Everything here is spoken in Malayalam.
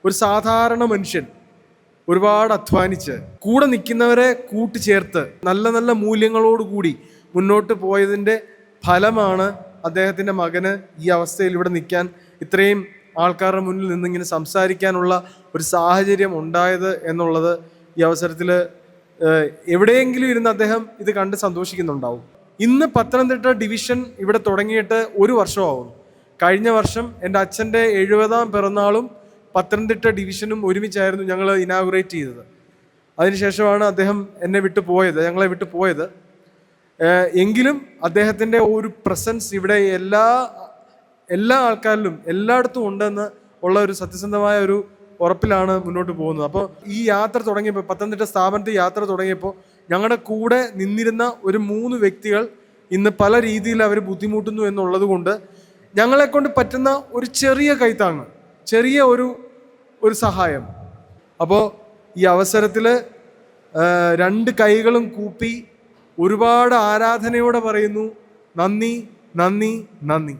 ഒരു സാധാരണ മനുഷ്യൻ ഒരുപാട് അധ്വാനിച്ച് കൂടെ നിൽക്കുന്നവരെ കൂട്ടിച്ചേർത്ത് നല്ല നല്ല മൂല്യങ്ങളോടുകൂടി മുന്നോട്ട് പോയതിൻ്റെ ഫലമാണ് അദ്ദേഹത്തിൻ്റെ മകന് ഈ അവസ്ഥയിൽ ഇവിടെ നിൽക്കാൻ, ഇത്രയും ആൾക്കാരുടെ മുന്നിൽ നിന്നിങ്ങനെ സംസാരിക്കാനുള്ള ഒരു സാഹചര്യം ഉണ്ടായത് എന്നുള്ളത് ഈ അവസരത്തിൽ എവിടെയെങ്കിലും ഇരുന്ന് അദ്ദേഹം ഇത് കണ്ട് സന്തോഷിക്കുന്നുണ്ടാവും. ഇന്ന് പത്തനംതിട്ട ഡിവിഷൻ ഇവിടെ തുടങ്ങിയിട്ട് 1 വർഷമാവുന്നു. കഴിഞ്ഞ വർഷം എൻ്റെ അച്ഛൻ്റെ 70ാം പിറന്നാളും പത്തനംതിട്ട ഡിവിഷനും ഒരുമിച്ചായിരുന്നു ഞങ്ങൾ ഇനാഗുറേറ്റ് ചെയ്തത്. അതിനുശേഷമാണ് അദ്ദേഹം ഞങ്ങളെ വിട്ടു പോയത്. എങ്കിലും അദ്ദേഹത്തിൻ്റെ ഒരു പ്രസൻസ് ഇവിടെ എല്ലാ ആൾക്കാരിലും എല്ലായിടത്തും ഉണ്ടെന്ന് ഉള്ള ഒരു സത്യസന്ധമായ ഒരു ഉറപ്പിലാണ് മുന്നോട്ട് പോകുന്നത്. അപ്പോൾ ഈ യാത്ര തുടങ്ങിയപ്പോൾ, പത്തനംതിട്ട സ്ഥാപനത്തിൽ യാത്ര തുടങ്ങിയപ്പോൾ ഞങ്ങളുടെ കൂടെ നിന്നിരുന്ന ഒരു 3 വ്യക്തികൾ ഇന്ന് പല രീതിയിൽ അവർ ബുദ്ധിമുട്ടുന്നു എന്നുള്ളത് കൊണ്ട് ഞങ്ങളെക്കൊണ്ട് പറ്റുന്ന ഒരു ചെറിയ കൈത്താങ്ങ്, ചെറിയ ഒരു സഹായം. അപ്പോൾ ഈ അവസരത്തിൽ 2 കൈകളും കൂപ്പി ഒരുപാട് ആരാധനയോടെ പറയുന്നു, നന്ദി, നന്ദി, നന്ദി.